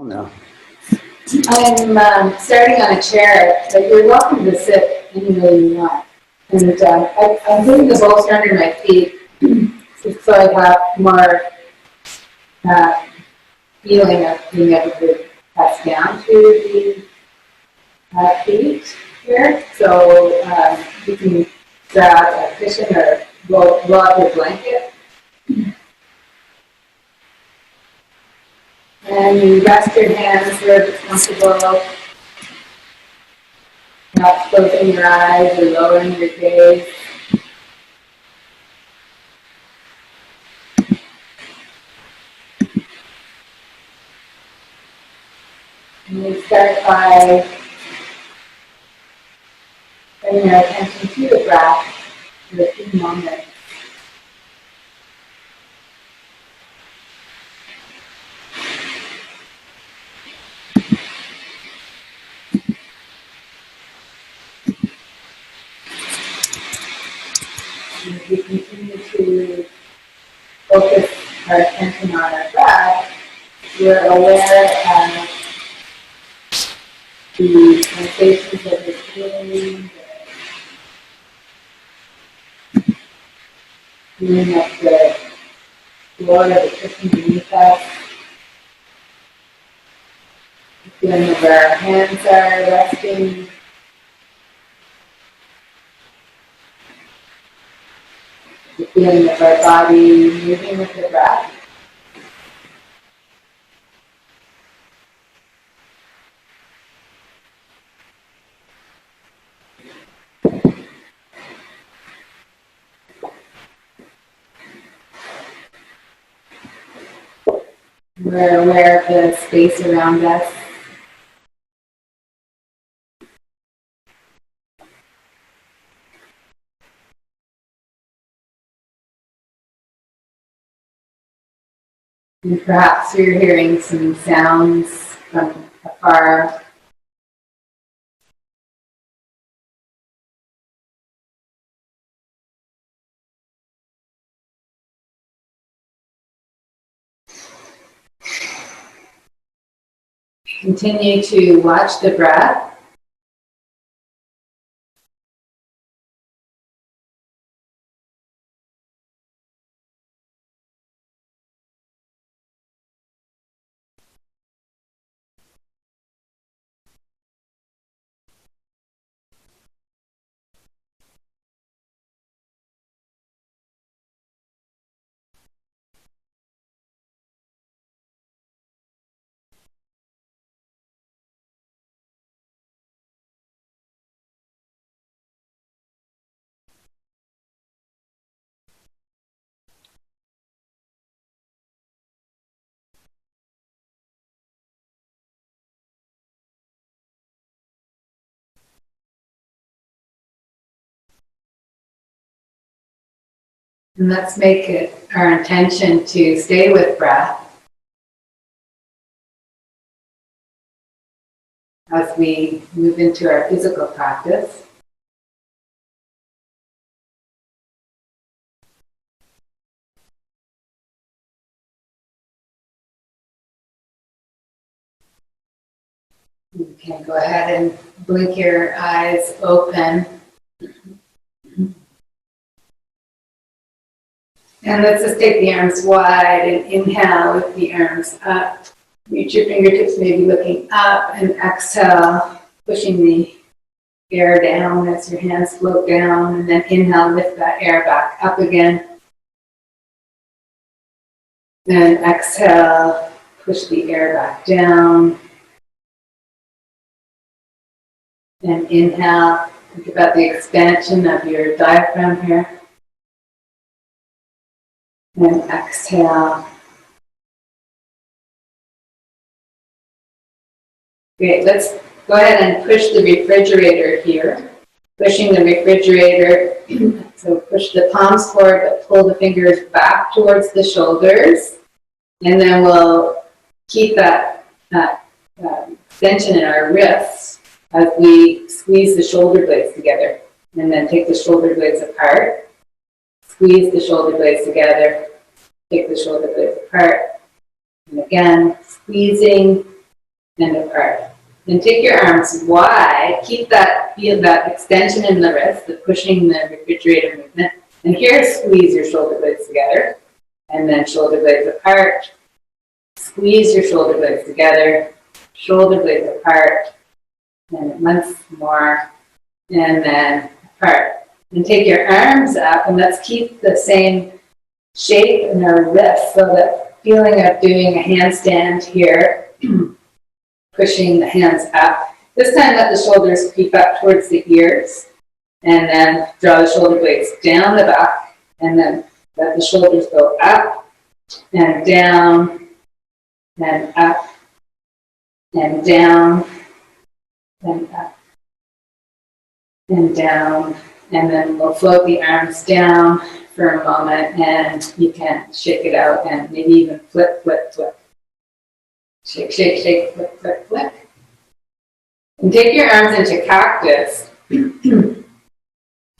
No. I'm starting on a chair, but you're welcome to sit any way you want. And I'm putting the bolster under my feet so I have more feeling of being able to press down to the feet here. So you can grab a cushion or roll up your blanket. And you rest your hands where it's comfortable. Not closing your eyes or lowering your gaze. And we start by bringing our attention to the breath for a few moments. And as we continue to focus our attention on our breath, we're aware of the sensations that we're feeling, the feeling of the floor of the cushion beneath us, the feeling of where our hands are resting, the feeling of our body moving with the breath. We're aware of the space around us. And perhaps you're hearing some sounds from afar. Continue to watch the breath. And let's make it our intention to stay with breath as we move into our physical practice. You can go ahead and blink your eyes open. And let's just take the arms wide and inhale with the arms up. Reach your fingertips maybe looking up, and exhale, pushing the air down as your hands float down, and then inhale, lift that air back up again. Then exhale, push the air back down. And inhale, think about the expansion of your diaphragm here. And exhale. Great, let's go ahead and push the refrigerator here. Pushing the refrigerator, so push the palms forward, but pull the fingers back towards the shoulders. And then we'll keep that extension in our wrists as we squeeze the shoulder blades together. And then take the shoulder blades apart. Squeeze the shoulder blades together. Take the shoulder blades apart. And again, squeezing and apart. And take your arms wide. Keep that, feel that extension in the wrist, the pushing the refrigerator movement. And here, squeeze your shoulder blades together. And then shoulder blades apart. Squeeze your shoulder blades together. Shoulder blades apart. And once more. And then apart. And take your arms up, and let's keep the same shape in our wrist. So that feeling of doing a handstand here, pushing the hands up. This time let the shoulders creep up towards the ears, and then draw the shoulder blades down the back, and then let the shoulders go up and down and up and down and up and down. And then we'll float the arms down for a moment, and you can shake it out and maybe even flip, flip, flip. Shake, shake, shake, flip, flip, flip. And take your arms into cactus. And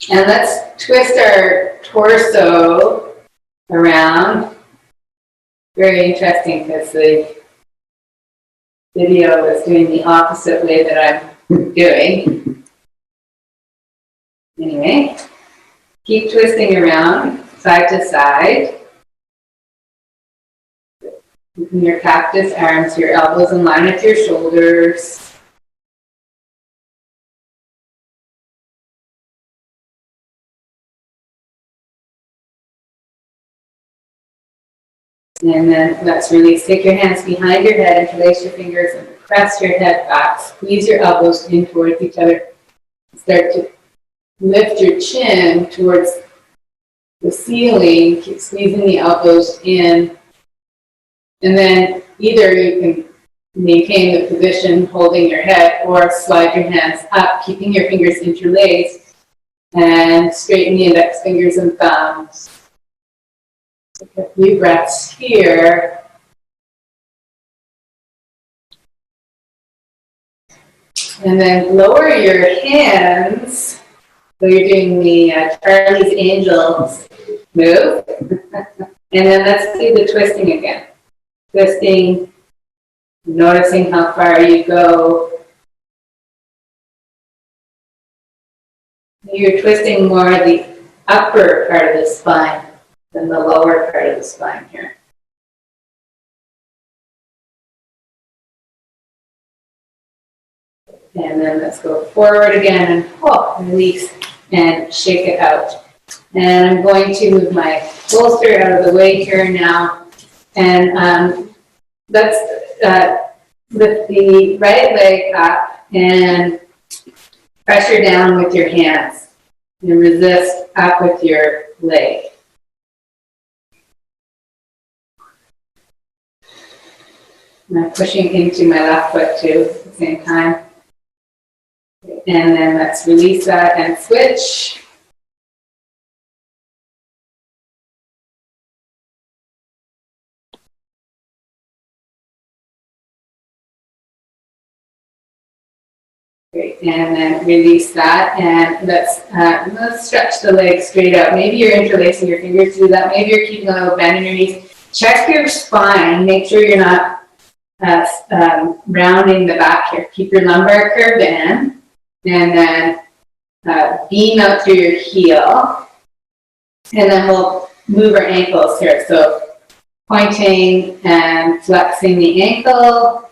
let's twist our torso around. Very interesting because the video is doing the opposite way that I'm doing. Anyway, keep twisting around side to side. Keeping your cactus arms, your elbows in line with your shoulders. And then let's release. Take your hands behind your head, interlace your fingers, and press your head back. Squeeze your elbows in towards each other. Start to lift your chin towards the ceiling. Keep squeezing the elbows in. And then either you can maintain the position holding your head or slide your hands up, keeping your fingers interlaced, and straighten the index fingers and thumbs. Take a few breaths here. And then lower your hands. So you're doing the Charlie's Angels move. And then let's do the twisting again. Twisting, noticing how far you go. You're twisting more the upper part of the spine than the lower part of the spine here. And then let's go forward again and release and shake it out. And I'm going to move my bolster out of the way here now. And let's lift the right leg up and pressure down with your hands. And resist up with your leg. And I'm pushing into my left foot too at the same time. And then let's release that and switch. Great, and then release that, and let's stretch the legs straight out. Maybe you're interlacing your fingers to do that. Maybe you're keeping a little bend in your knees. Check your spine. Make sure you're not rounding the back here. Keep your lumbar curve in, and then beam out through your heel. And then we'll move our ankles here. So pointing and flexing the ankle.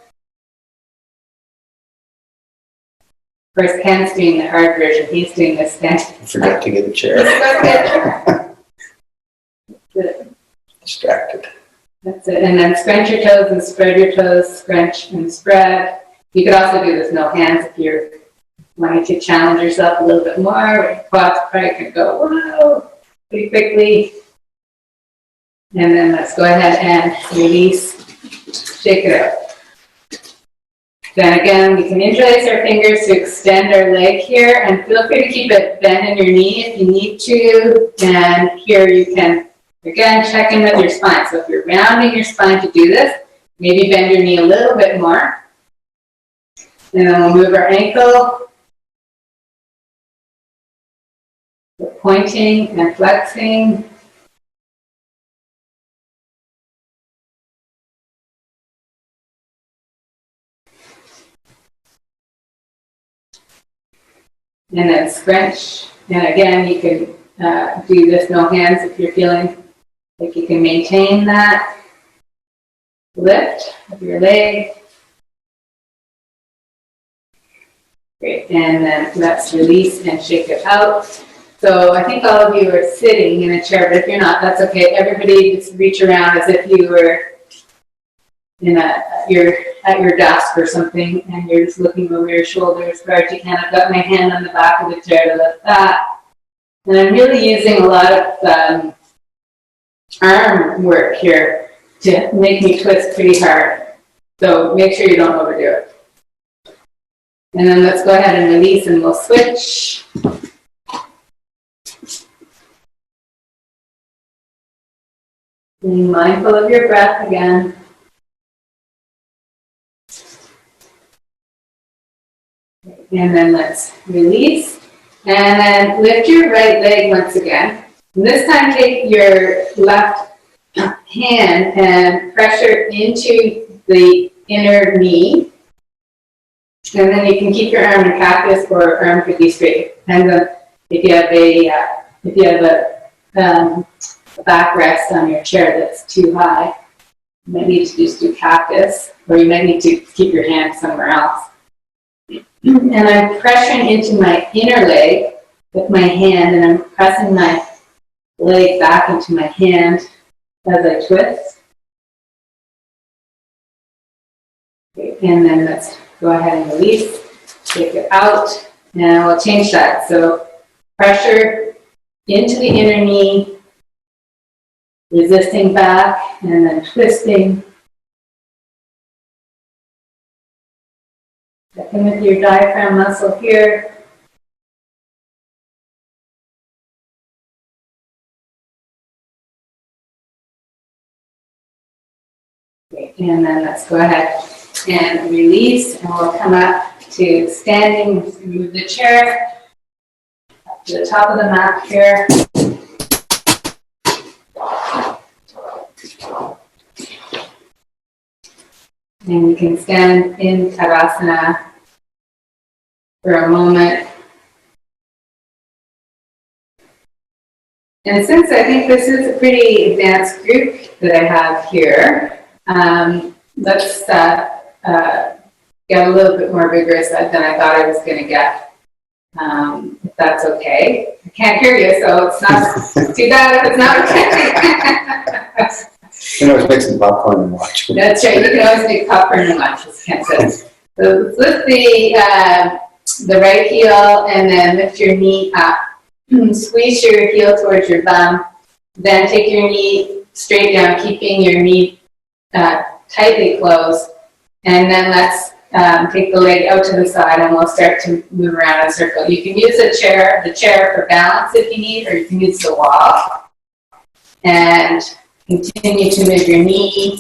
Of course, Ken's doing the hard version. He's doing the stand. I forgot to get a chair. Good. Distracted. That's it. And then scrunch your toes and spread your toes. Scrunch and spread. You could also do this no hands if you're wanting to challenge yourself a little bit more. Your quads probably can go, whoa, pretty quickly. And then let's go ahead and release. Shake it out. Then again, we can interlace our fingers to extend our leg here, and feel free to keep it bent in your knee if you need to. And here you can, again, check in with your spine. So if you're rounding your spine to do this, maybe bend your knee a little bit more. And then we'll move our ankle. Pointing and flexing. and then scrunch. And again, you can do this no hands if you're feeling like you can maintain that lift of your leg. Great, and then let's release and shake it out. So I think all of you are sitting in a chair, but if you're not, that's okay. Everybody just reach around as if you were you're at your desk or something, and you're just looking over your shoulder as far as you can. I've got my hand on the back of the chair to lift that. And I'm really using a lot of arm work here to make me twist pretty hard. So make sure you don't overdo it. And then let's go ahead and release, and we'll switch. Being mindful of your breath again. And then let's release. And then lift your right leg once again. And this time take your left hand and pressure into the inner knee. And then you can keep your arm in cactus, or arm could be straight. And if you have a backrest on your chair that's too high, you might need to just do cactus, or you might need to keep your hand somewhere else. And I'm pressuring into my inner leg with my hand, and I'm pressing my leg back into my hand as I twist. Okay, and then let's go ahead and release, take it out, and we'll change that. So pressure into the inner knee, resisting back, and then twisting. Checking with your diaphragm muscle here. Okay, and then let's go ahead and release, and we'll come up to standing. Move the chair up to the top of the mat here. And you can stand in Tadasana for a moment. And since I think this is a pretty advanced group that I have here, let's get a little bit more vigorous than I thought I was going to get, if that's okay. I can't hear you, so it's not too bad if it's not okay. You can always make some popcorn and watch. That's right, you can always make popcorn and watch, as Ken says. So lift the right heel, and then lift your knee up. Squeeze your heel towards your bum. Then take your knee straight down, keeping your knee tightly closed. And then let's take the leg out to the side, and we'll start to move around in a circle. You can use the chair for balance if you need, or you can use the wall. And continue to move your knee.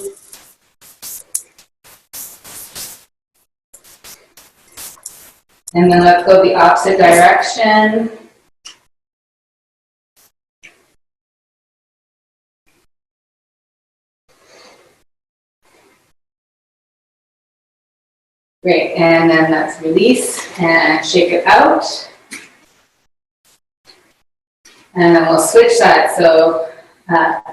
And then let's go the opposite direction. Great, and then let's release and shake it out. And then we'll switch sides. So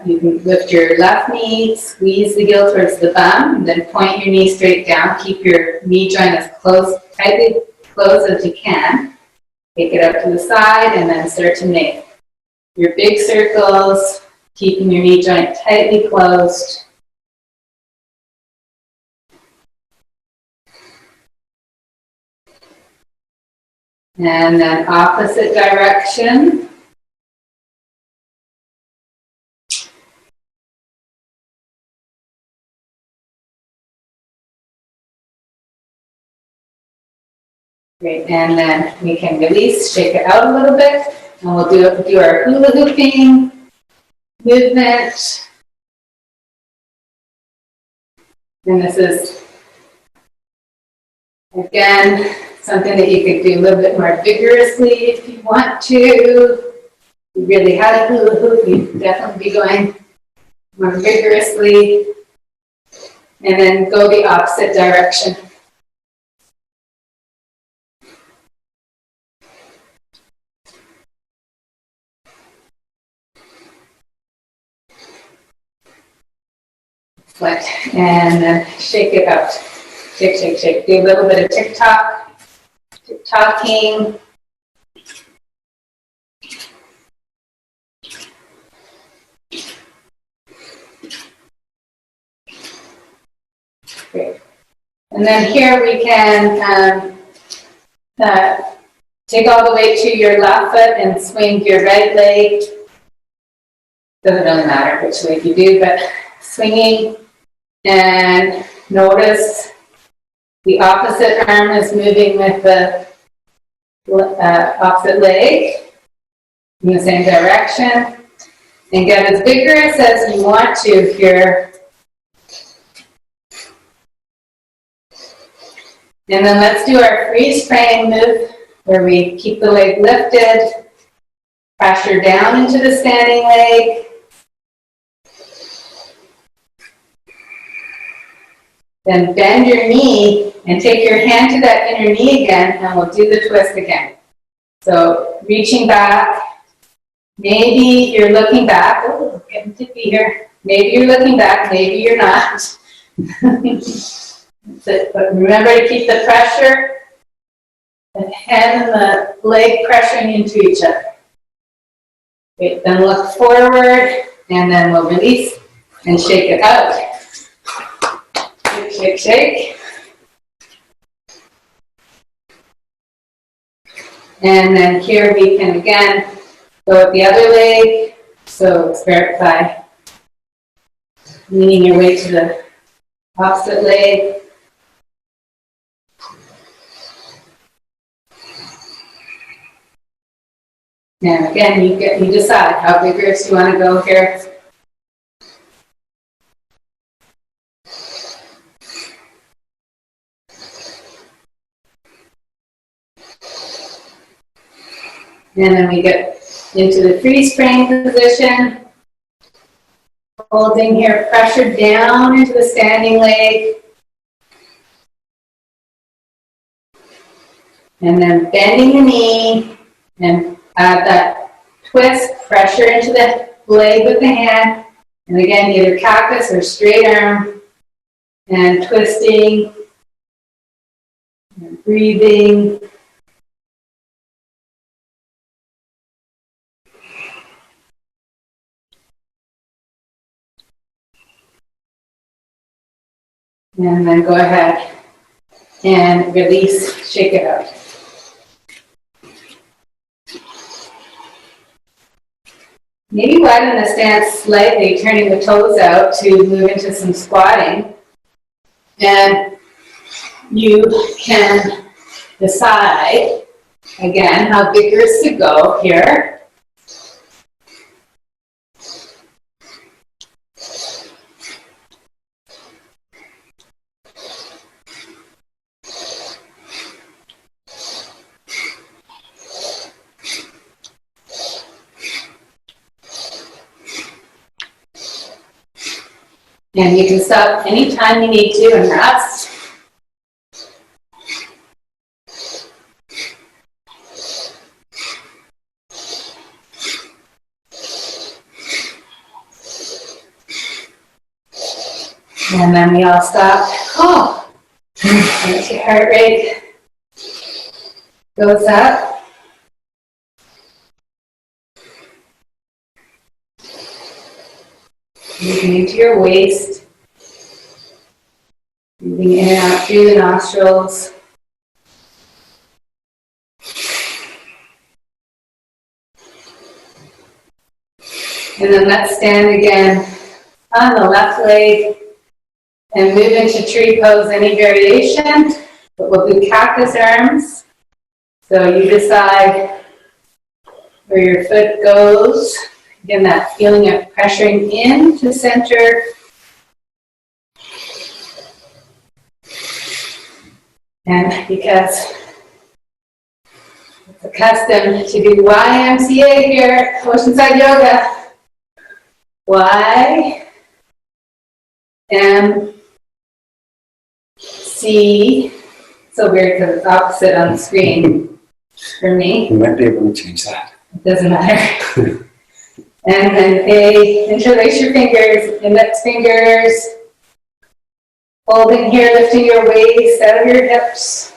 you can lift your left knee, squeeze the heel towards the bum, and then point your knee straight down. Keep your knee joint as tightly closed as you can. Take it up to the side, and then start to make your big circles, keeping your knee joint tightly closed. And then opposite direction. Great, and then we can release, shake it out a little bit, and we'll do our hula hooping movement. And this is, again, something that you could do a little bit more vigorously if you want to. If you really had a hula hoop, you'd definitely be going more vigorously. And then go the opposite direction. And then shake it out. Shake, shake, shake. Do a little bit of tick-tock, tick-tocking. Great. And then here we can take all the way to your left foot and swing your right leg. Doesn't really matter which leg you do, but swinging, and notice the opposite arm is moving with the opposite leg in the same direction. And get as vigorous as you want to here. And then let's do our freeze frame move where we keep the leg lifted, pressure down into the standing leg. Then bend your knee and take your hand to that inner knee again, and we'll do the twist again. So reaching back, maybe you're looking back. Oh, getting tippy here. Maybe you're looking back, maybe you're not. But remember to keep the pressure, the hand and the leg pressuring into each other. Okay, then look forward, and then we'll release and shake it out. Shake, shake, shake. And then here we can again go with the other leg. So start by leaning your way to the opposite leg. And again, you decide how vigorous you want to go here. And then we get into the freeze frame position. Holding here, pressure down into the standing leg. And then bending the knee and add that twist, pressure into the leg with the hand. And again, either cactus or straight arm. And twisting and breathing. And then go ahead and release, shake it out. Maybe widen the stance slightly, turning the toes out to move into some squatting. And you can decide, again, how vigorous to go here. And you can stop anytime you need to and rest. And then we all stop. Oh, as your heart rate goes up. Moving into your waist. Breathing in and out through the nostrils. And then let's stand again on the left leg and move into tree pose, any variation, but we'll do cactus arms. So you decide where your foot goes. Again, that feeling of pressuring in to center. And because it's accustomed to do YMCA here at Oceanside Yoga, Y, M, C, so weird because it's opposite on the screen for me. You might be able to change that. It doesn't matter. And then A, interlace your fingers, index fingers, Holding here, lifting your waist out of your hips.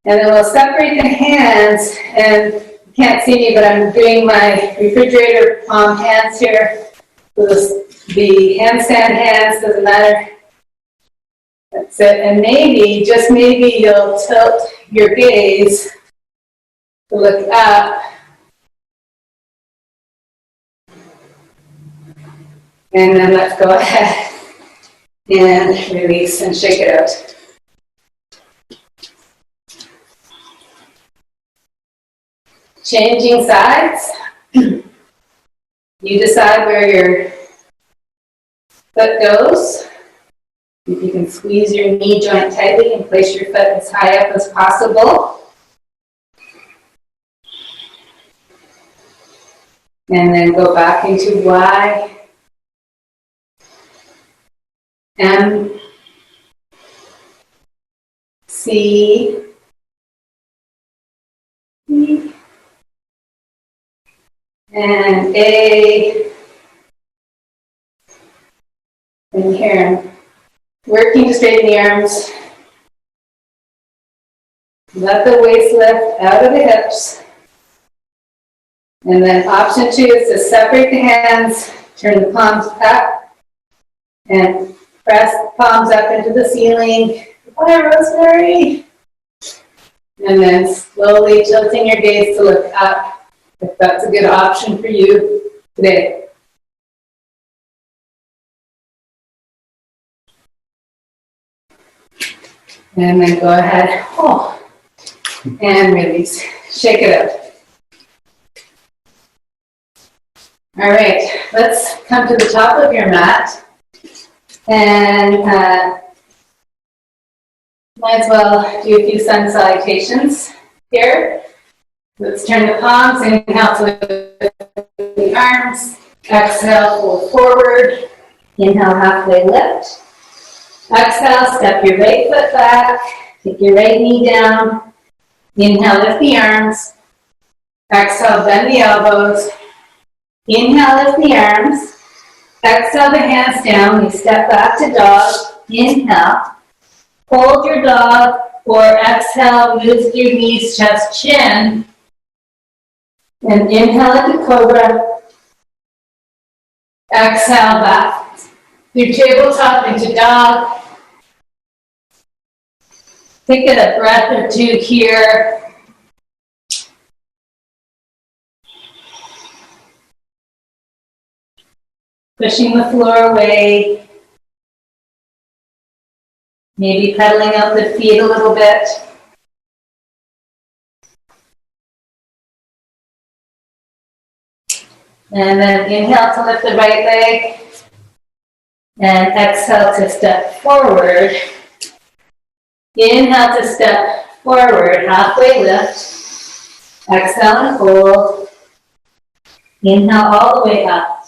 And then we'll separate the hands, and you can't see me, but I'm doing my refrigerator palm hands here. So the handstand hands, doesn't matter. That's it. And maybe, just maybe, you'll tilt your gaze to look up. And then let's go ahead and release and shake it out. Changing sides. You decide where your foot goes. If you can squeeze your knee joint tightly and place your foot as high up as possible. And then go back into Y, M, C, E, and A, and here. Working to straighten the arms. Let the waist lift out of the hips. And then option 2 is to separate the hands, turn the palms up, and press the palms up into the ceiling. Bye, Rosemary. And then slowly tilting your gaze to look up, if that's a good option for you today. And then go ahead, and release. Shake it out. All right, let's come to the top of your mat. And might as well do a few sun salutations here. Let's turn the palms, inhale to lift the arms. Exhale, fold forward. Inhale, halfway lift. Exhale, step your right foot back. Take your right knee down. Inhale, lift the arms. Exhale, bend the elbows. Inhale, lift the arms. Exhale the hands down. You step back to dog. Inhale. Hold your dog, or exhale, move through knees, chest, chin. And inhale into cobra. Exhale back through tabletop into dog. Take a breath or two here. Pushing the floor away. Maybe pedaling out the feet a little bit. And then inhale to lift the right leg. And exhale to step forward. Inhale to step forward, halfway lift. Exhale and fold. Inhale all the way up.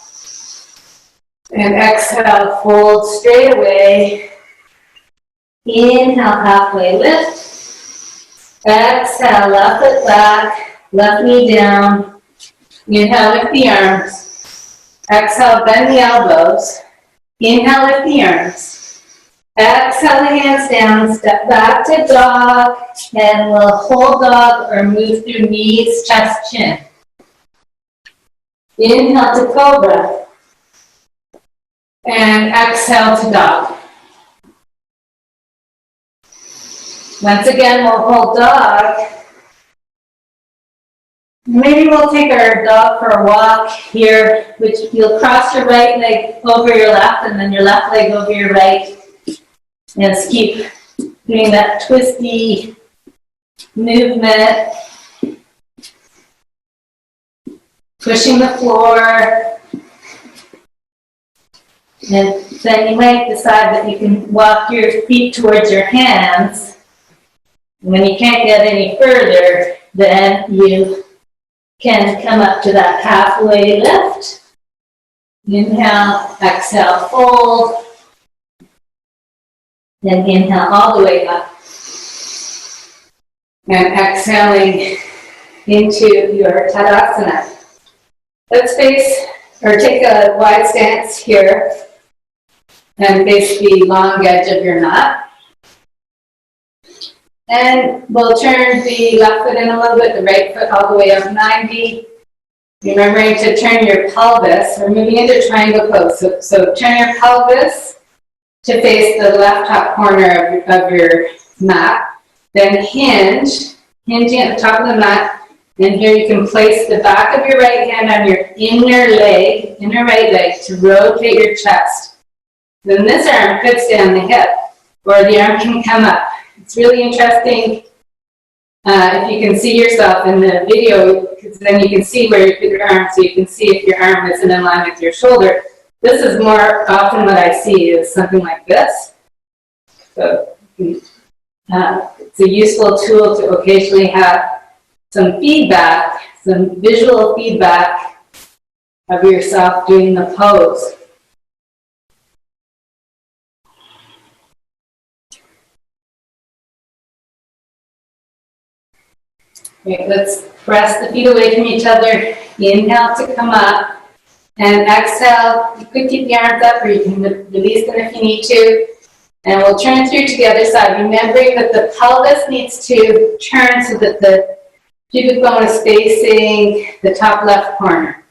And exhale, fold straight away. Inhale, halfway lift. Exhale, left foot back, left knee down. Inhale, lift the arms. Exhale, bend the elbows. Inhale, lift the arms. Exhale the hands down, step back to dog, and we'll hold dog or move through knees, chest, chin. Inhale to cobra. And exhale to dog. Once again, we'll hold dog. Maybe we'll take our dog for a walk here, which you'll cross your right leg over your left and then your left leg over your right. And just keep doing that twisty movement. Pushing the floor. And then you might decide that you can walk your feet towards your hands. And when you can't get any further, then you can come up to that halfway lift. Inhale, exhale, fold. Then inhale all the way up. And exhaling into your Tadasana. Let's face or take a wide stance here. and face the long edge of your mat. And we'll turn the left foot in a little bit, the right foot all the way up 90. Remembering to turn your pelvis. We're moving into triangle pose. So turn your pelvis to face the left top corner of your mat. Then hinging at the top of the mat. And here you can place the back of your right hand on your inner right leg to rotate your chest. Then this arm could stay on the hip, or the arm can come up. It's really interesting if you can see yourself in the video, because then you can see where you put your arm, so you can see if your arm isn't in line with your shoulder. This is more often what I see is something like this. So it's a useful tool to occasionally have some feedback, some visual feedback of yourself doing the pose. Okay, let's press the feet away from each other. Inhale to come up, and exhale. You could keep the arms up, or you can release them if you need to. And we'll turn through to the other side, remembering that the pelvis needs to turn so that the pubic bone is facing the top left corner.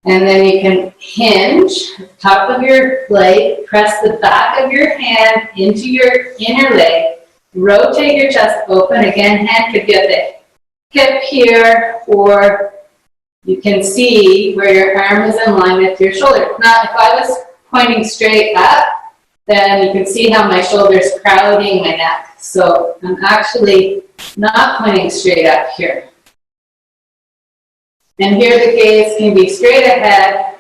And then you can hinge at the top of your leg, press the back of your hand into your inner leg, rotate your chest open. Again, hand could be at the hip here, or you can see where your arm is in line with your shoulder. Now, if I was pointing straight up, then you can see how my shoulder's crowding my neck. So I'm actually not pointing straight up here. And here the gaze can be straight ahead,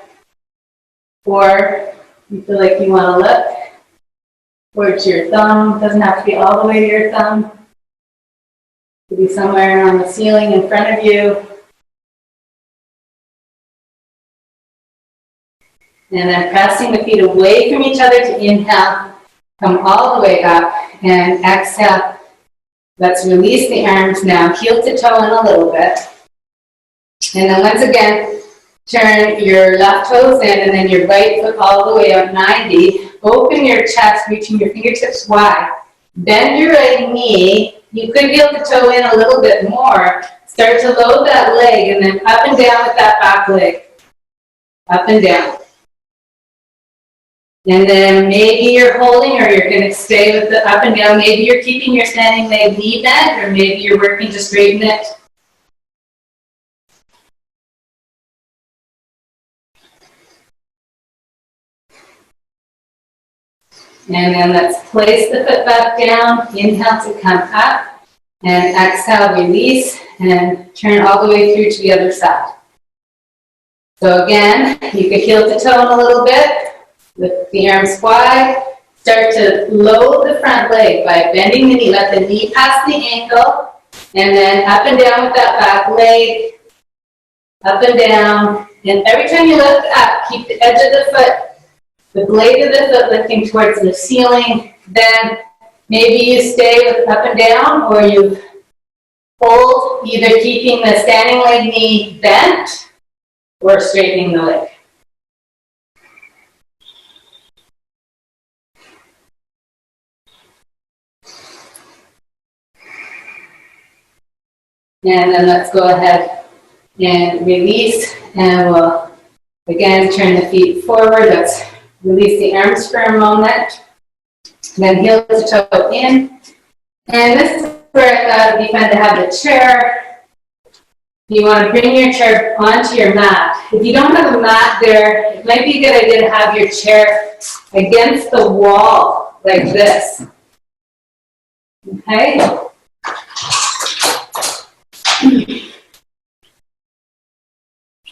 or you feel like you want to look towards your thumb. It doesn't have to be all the way to your thumb. It could be somewhere on the ceiling in front of you. And then pressing the feet away from each other to inhale, come all the way up, and exhale. Let's release the arms now, heel to toe in a little bit. And then once again, turn your left toes in, and then your right foot all the way up 90. Open your chest, reaching your fingertips wide. Bend your right knee. You could heel to toe in a little bit more. Start to load that leg, and then up and down with that back leg. Up and down. And then maybe you're holding, or you're going to stay with the up and down. Maybe you're keeping your standing leg knee bent, or maybe you're working to straighten it. And then let's place the foot back down. Inhale to come up, and exhale, release, and turn all the way through to the other side. So again, you could heel to toe in a little bit. With the arms wide, start to load the front leg by bending the knee. Let the knee pass the ankle, and then up and down with that back leg, up and down. And every time you lift up, keep the edge of the foot, the blade of the foot lifting towards the ceiling. Then maybe you stay with up and down, or you hold, either keeping the standing leg knee bent or straightening the leg. And then let's go ahead and release, and we'll again turn the feet forward. Let's release the arms for a moment. Then heel to toe in. And this is where I thought it would be fun to have the chair. You want to bring your chair onto your mat. If you don't have a mat there, it might be a good idea to have your chair against the wall like this. Okay?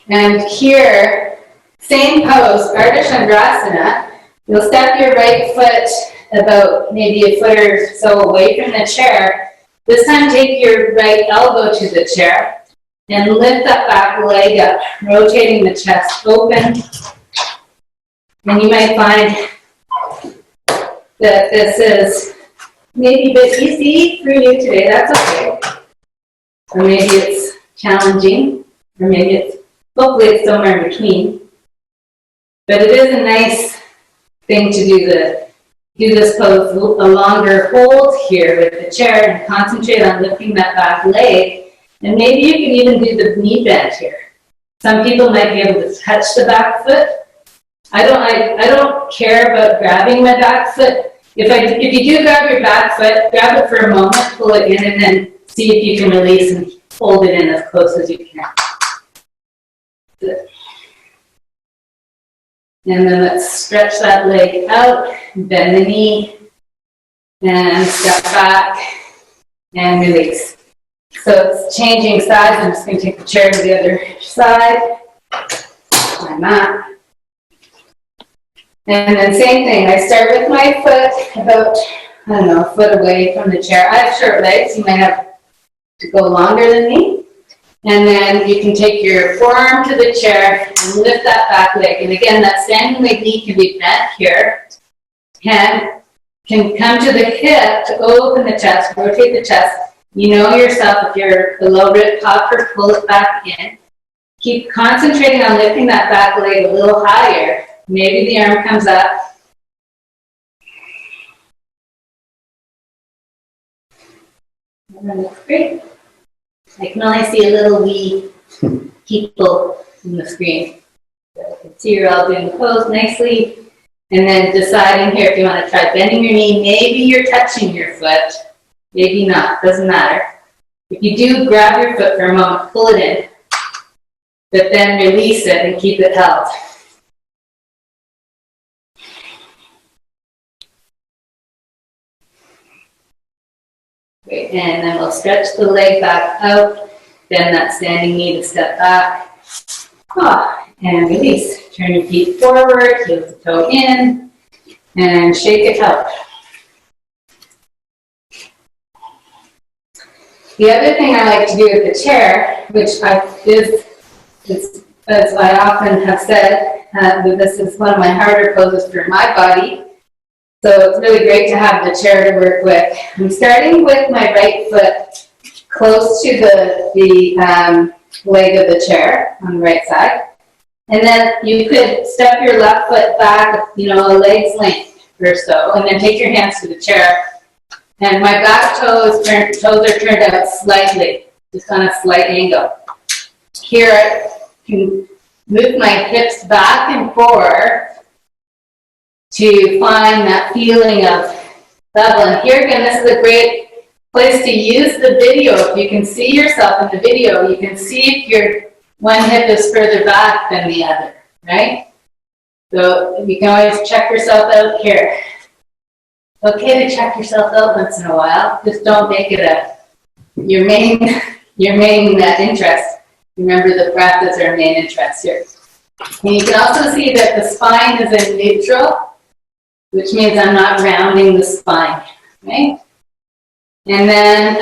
And here, same pose, Ardha Chandrasana. You'll step your right foot about maybe a foot or so away from the chair. This time take your right elbow to the chair and lift that back leg up, rotating the chest open. And you might find that this is maybe a bit easy for you today. That's okay. Or maybe it's challenging, or maybe it's, hopefully it's somewhere in between. But it is a nice thing to do this pose a longer hold here with the chair and concentrate on lifting that back leg. And maybe you can even do the knee bend here. Some people might be able to touch the back foot. I don't care about grabbing my back foot. If you do grab your back foot, grab it for a moment, pull it in, and then see if you can release and hold it in as close as you can. Good. And then let's stretch that leg out, bend the knee, and step back, and release. So it's changing sides. I'm just going to take the chair to the other side, my mat. And then same thing, I start with my foot about, I don't know, a foot away from the chair. I have short legs, you might have to go longer than me. And then you can take your forearm to the chair and lift that back leg. And again, that standing leg knee can be bent here. Hand can come to the hip to open the chest, rotate the chest. You know yourself, if you're below rib popper, pull it back in. Keep concentrating on lifting that back leg a little higher. Maybe the arm comes up. And that looks great. I can only see a little wee people in the screen. So I can see you're all doing the pose nicely. And then deciding here if you want to try bending your knee. Maybe you're touching your foot. Maybe not. Doesn't matter. If you do, grab your foot for a moment, pull it in. But then release it and keep it held. Great, and then we'll stretch the leg back out, bend that standing knee to step back, and release. Turn your feet forward, heel to toe in, and shake it out. The other thing I like to do with the chair, which as I often have said, this is one of my harder poses for my body. So it's really great to have the chair to work with. I'm starting with my right foot close to the leg of the chair on the right side. And then you could step your left foot back, a leg's length or so, and then take your hands to the chair. And my back toes are turned out slightly, just on a slight angle. Here I can move my hips back and forward to find that feeling of level. And here again, this is a great place to use the video. If you can see yourself in the video, you can see if your one hip is further back than the other, right? So you can always check yourself out here. Okay to check yourself out once in a while. Just don't make it your main interest. Remember, the breath is our main interest here. And you can also see that the spine is in neutral, which means I'm not rounding the spine, right? And then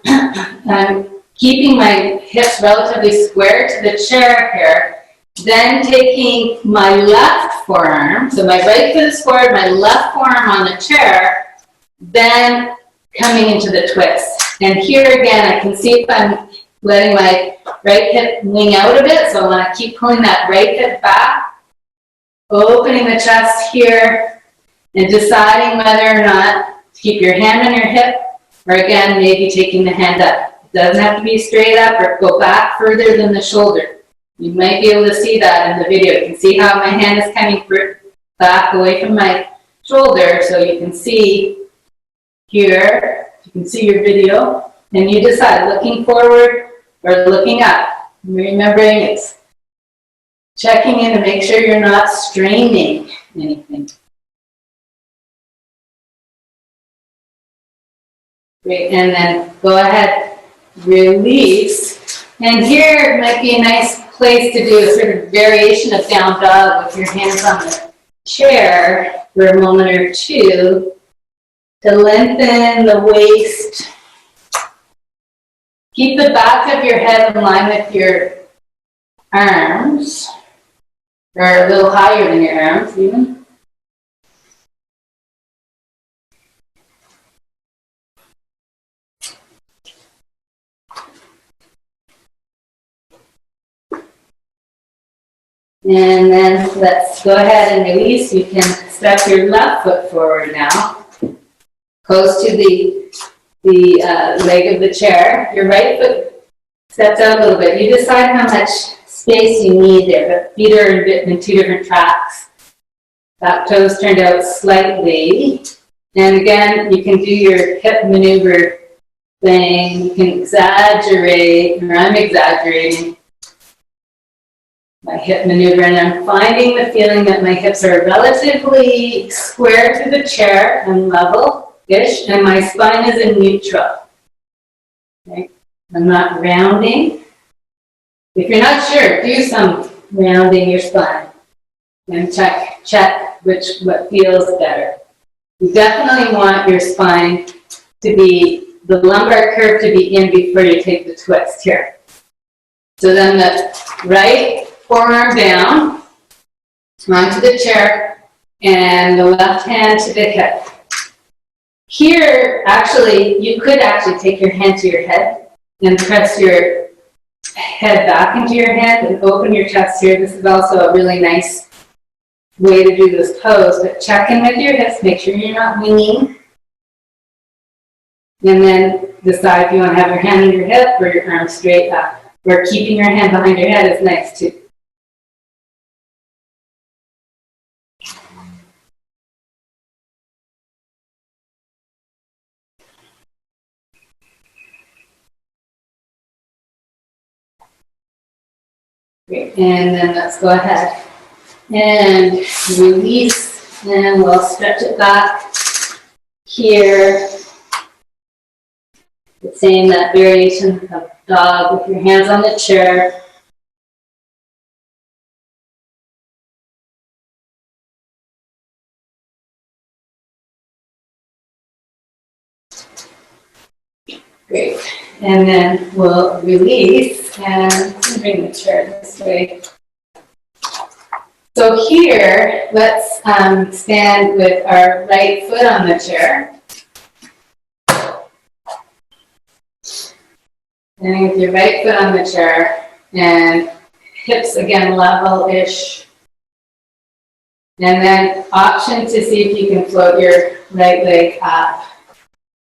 I'm keeping my hips relatively square to the chair here. Then taking my left forearm, so my right foot is forward, my left forearm on the chair, then coming into the twist. And here again, I can see if I'm letting my right hip wing out a bit, so I want to keep pulling that right hip back, opening the chest here, and deciding whether or not to keep your hand on your hip, or again, maybe taking the hand up. It doesn't have to be straight up or go back further than the shoulder. You might be able to see that in the video. You can see how my hand is coming back away from my shoulder, so you can see here, you can see your video, and you decide looking forward or looking up. Remembering it's checking in to make sure you're not straining anything. Great, and then go ahead, release. And here might be a nice place to do a sort of variation of down dog with your hands on the chair for a moment or two to lengthen the waist. Keep the back of your head in line with your arms, or a little higher than your arms even. And then let's go ahead and release. You can step your left foot forward now, close to the leg of the chair. Your right foot steps out a little bit. You decide how much space you need there, but feet are in two different tracks. Back toes turned out slightly. And again, you can do your hip maneuver thing. You can exaggerate, or I'm exaggerating my hip maneuver, and I'm finding the feeling that my hips are relatively square to the chair and level-ish, and my spine is in neutral. Okay? I'm not rounding. If you're not sure, do some rounding your spine and check what feels better. You definitely want your spine to be, the lumbar curve to be in before you take the twist here. So then the right forearm down onto the chair and the left hand to the hip. Here, actually, you could actually take your hand to your head and press your head back into your hand and open your chest here. This is also a really nice way to do this pose, but check in with your hips, make sure you're not winging. And then decide if you want to have your hand on your hip or your arm straight up. Or keeping your hand behind your head is nice too. Great, and then let's go ahead and release, and we'll stretch it back here. The same, that variation of dog with your hands on the chair. Great, and then we'll release, and bring the chair this way. So here, let's stand with our right foot on the chair. Standing with your right foot on the chair, and hips again level-ish. And then option to see if you can float your right leg up.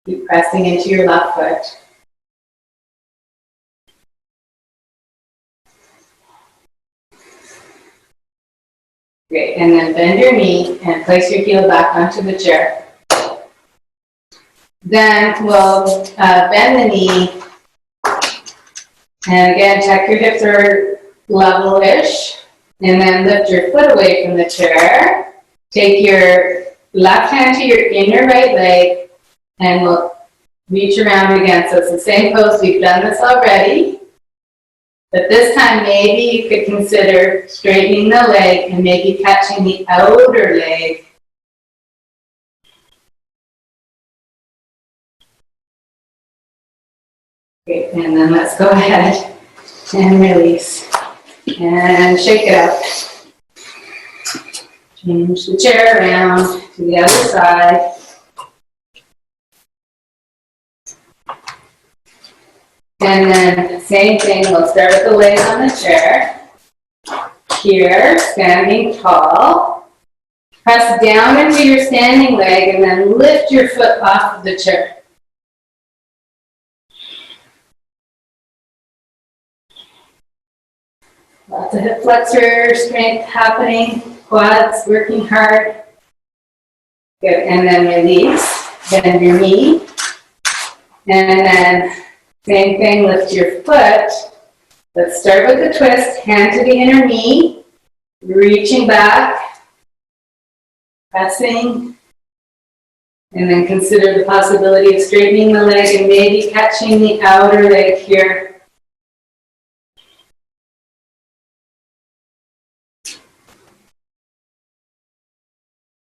Keep pressing into your left foot. Great, and then bend your knee and place your heel back onto the chair. Then we'll bend the knee, and again, check your hips are level-ish, and then lift your foot away from the chair. Take your left hand to your inner right leg, and we'll reach around again. So it's the same pose, we've done this already. But this time, maybe you could consider straightening the leg and maybe catching the outer leg. Great, and then let's go ahead and release. And shake it out. Change the chair around to the other side. And then same thing, we'll start with the leg on the chair. Here, standing tall. Press down into your standing leg and then lift your foot off of the chair. Lots of hip flexor strength happening, quads working hard. Good, and then release, bend your knee. And then same thing, lift your foot. Let's start with the twist, hand to the inner knee, reaching back, pressing, and then consider the possibility of straightening the leg and maybe catching the outer leg here.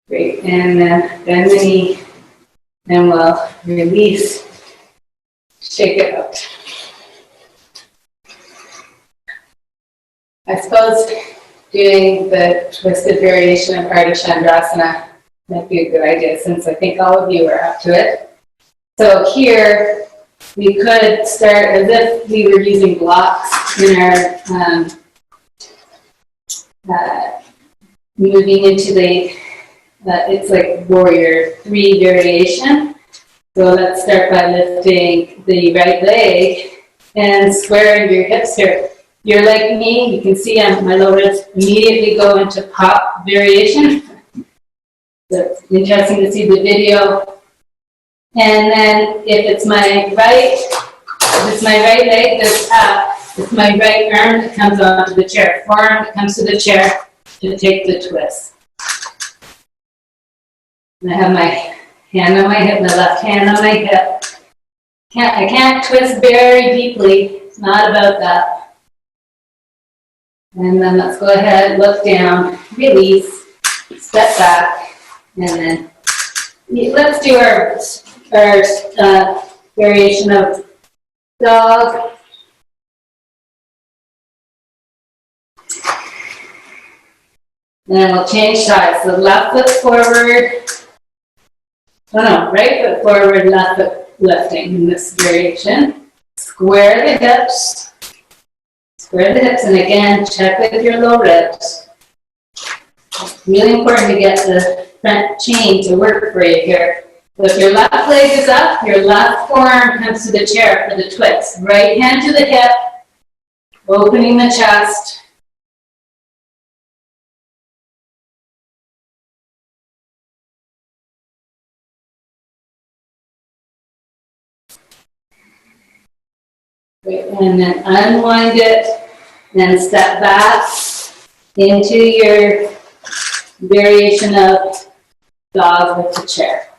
Great, and then bend the knee, and we'll release. Shake it out. I suppose doing the twisted variation of Ardha Chandrasana might be a good idea, since I think all of you are up to it. So here, we could start as if we were using blocks in our moving into the, it's like warrior 3 variation. So let's start by lifting the right leg and squaring your hips here. You're like me, you can see my lower ribs immediately go into pop variation. So it's interesting to see the video. And then if it's my right leg that's up, it's my right arm that comes onto the chair, forearm that comes to the chair to take the twist. And I have my hand on my hip, my left hand on my hip. I can't twist very deeply, it's not about that. And then let's go ahead, look down, release, step back, and then let's do our variation of dog. And then we'll change sides. So left foot forward. Oh no, right foot forward, left foot lifting in this variation. Square the hips. Square the hips, and again, check with your low ribs. It's really important to get the front chain to work for you here. So if your left leg is up, your left forearm comes to the chair for the twist. Right hand to the hip, opening the chest. Great. And then unwind it, and step back into your variation of dog with the chair.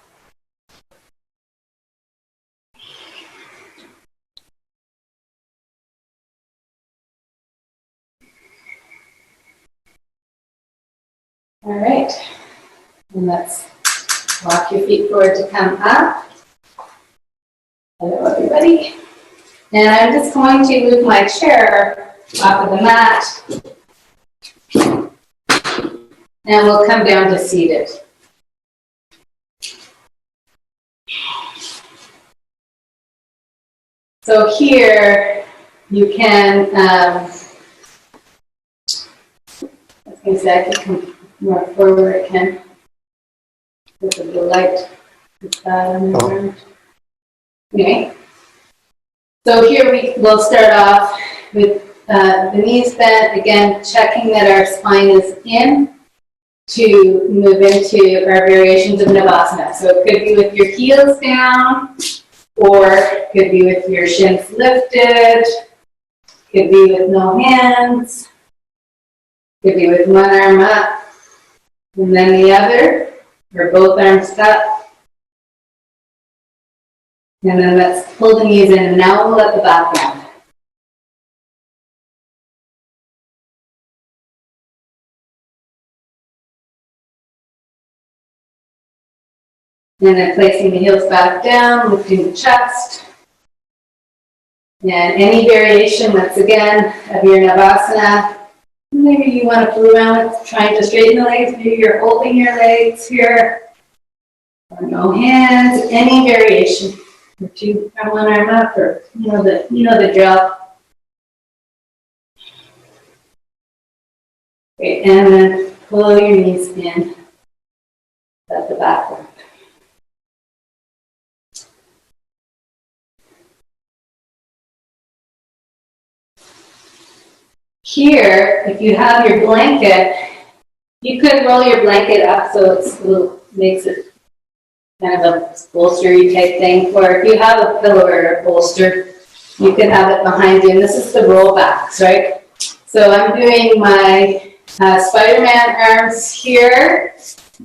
All right, and let's walk your feet forward to come up. Hello, everybody. And I'm just going to move my chair off of the mat, and we'll come down to seated. So here you can, I was going to say I can come more forward again with a little light. Okay. So here we will start off with the knees bent, again checking that our spine is in to move into our variations of Navasana. So it could be with your heels down, or it could be with your shins lifted, could be with no hands, could be with one arm up, and then the other, or both arms up. And then let's pull the knees in, and now we'll let the back down. And then placing the heels back down, lifting the chest. And any variation, once again, of your Navasana. Maybe you want to pull around with trying to straighten the legs. Maybe you're holding your legs here. Or no hands, any variation. Or two from one arm up, or you know the drill. Great, and then pull your knees in at the back one. Here, if you have your blanket, you could roll your blanket up so it makes it kind of a bolstery type thing. Or if you have a pillow or a bolster, you can have it behind you. And this is the rollbacks, right? So I'm doing my Spider-Man arms here,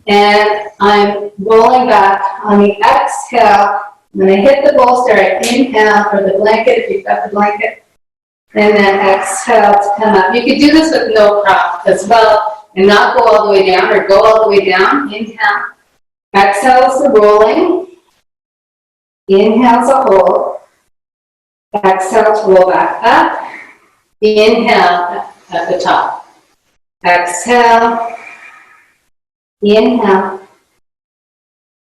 and I'm rolling back on the exhale. When I hit the bolster, I inhale, or the blanket if you've got the blanket, and then exhale to come up. You could do this with no prop as well, and not go all the way down, or go all the way down. Inhale. Exhale is the rolling. Inhale to hold. Exhale to roll back up. Inhale at the top. Exhale. Inhale.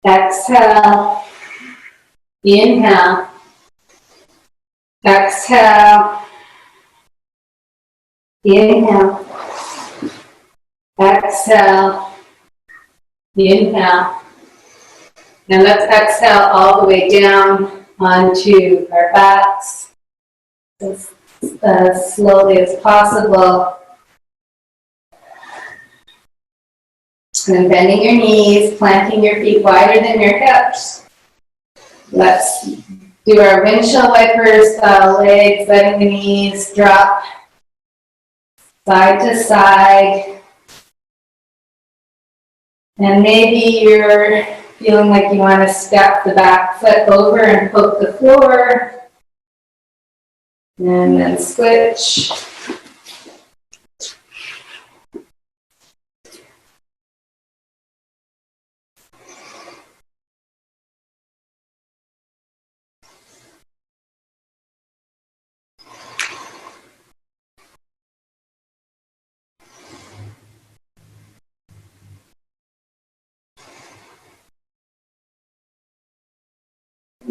Exhale. Inhale. Exhale. Inhale. Exhale. Inhale. Now let's exhale all the way down onto our backs as slowly as possible. And then bending your knees, planting your feet wider than your hips. Let's do our windshield wiper style legs, letting the knees drop side to side. And maybe you're feeling like you want to step the back foot over and poke the floor. And then switch.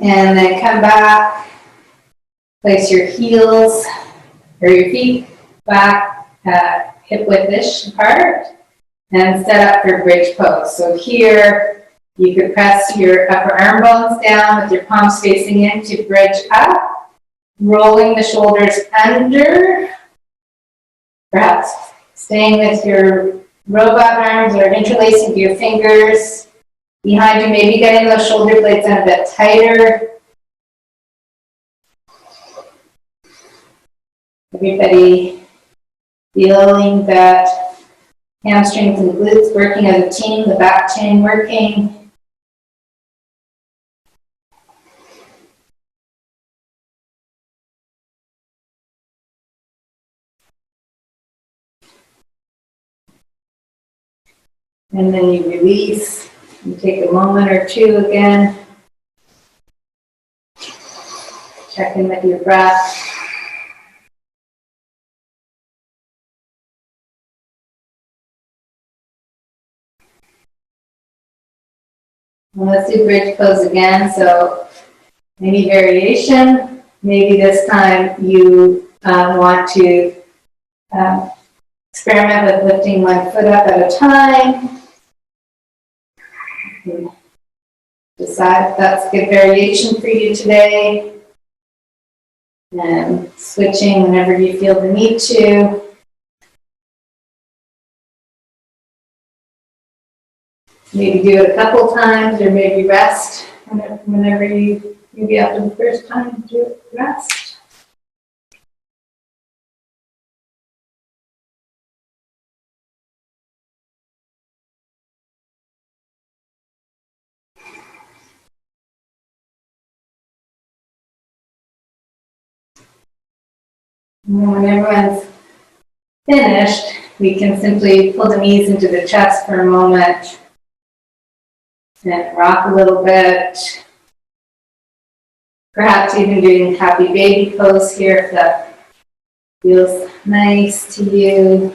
And then come back, place your heels or your feet back hip width-ish apart, and set up for bridge pose. So here, you could press your upper arm bones down with your palms facing in to bridge up, rolling the shoulders under, perhaps staying with your robot arms or interlacing your fingers behind you, maybe getting those shoulder blades in a bit tighter. Everybody feeling that hamstrings and glutes working as a team, the back chain working. And then you release. You take a moment or two again. Check in with your breath. And let's do bridge pose again. So any variation. Maybe this time you want to experiment with lifting one foot up at a time. Decide if that's a good variation for you today. And switching whenever you feel the need to. Maybe do it a couple times, or maybe rest whenever you, maybe after the first time, do it, rest. And then when everyone's finished, we can simply pull the knees into the chest for a moment and rock a little bit. Perhaps even doing happy baby pose here if that feels nice to you.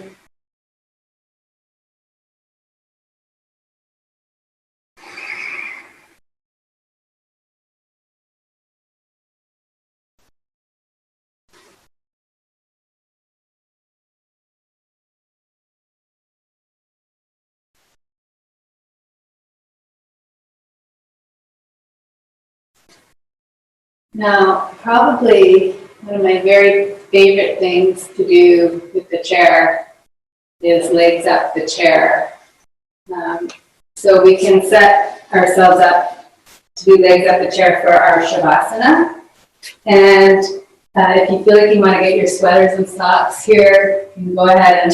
Now, probably one of my very favorite things to do with the chair is legs up the chair. So we can set ourselves up to do legs up the chair for our Shavasana. And if you feel like you want to get your sweaters and socks here, you can go ahead and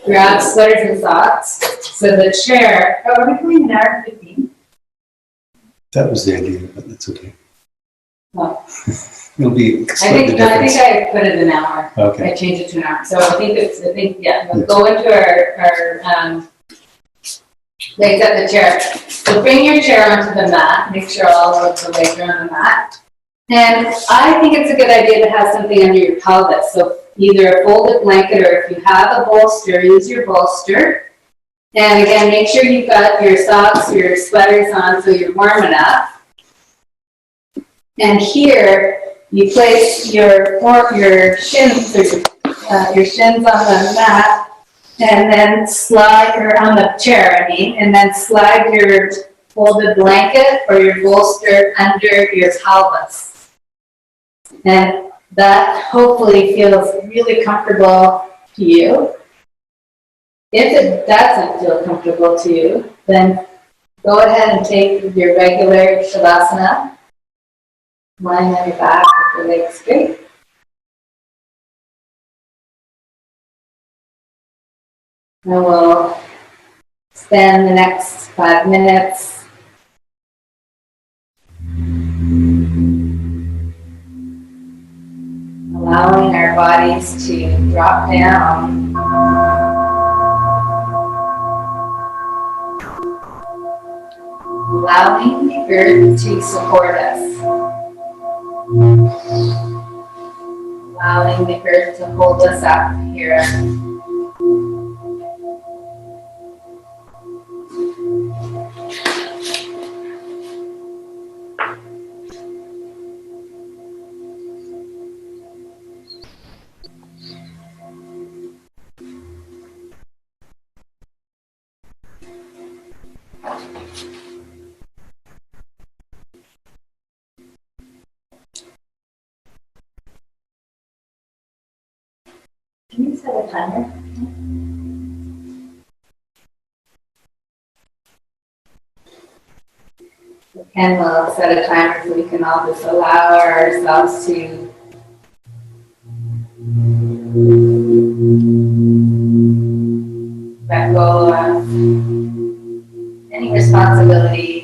grab sweaters and socks. So the chair, are we going an hour 15? That was the idea, but that's okay. Well, It'll be I slightly think different. I put it an hour. Okay. I changed it to an hour. So yeah, we'll go into our legs up the chair. So bring your chair onto the mat. Make sure all of the legs are on the mat. And I think it's a good idea to have something under your pelvis. So either a folded blanket, or if you have a bolster, use your bolster. And again, make sure you've got your socks, your sweaters on so you're warm enough. And here, you place your shins on the mat, And then slide, or on the chair, I mean, and then slide your folded blanket or your bolster under your pelvis. And that hopefully feels really comfortable to you. If it doesn't feel comfortable to you, then go ahead and take your regular Shavasana, lying on your back with your legs straight. And we'll spend the next 5 minutes allowing our bodies to drop down, allowing the earth to support us, allowing the earth to hold us up here. Can you set a timer? And we'll set a timer so we can all just allow ourselves to let go of any responsibilities.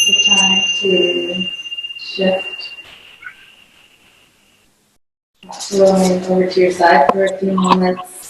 The time to shift, rolling over to your side for a few moments.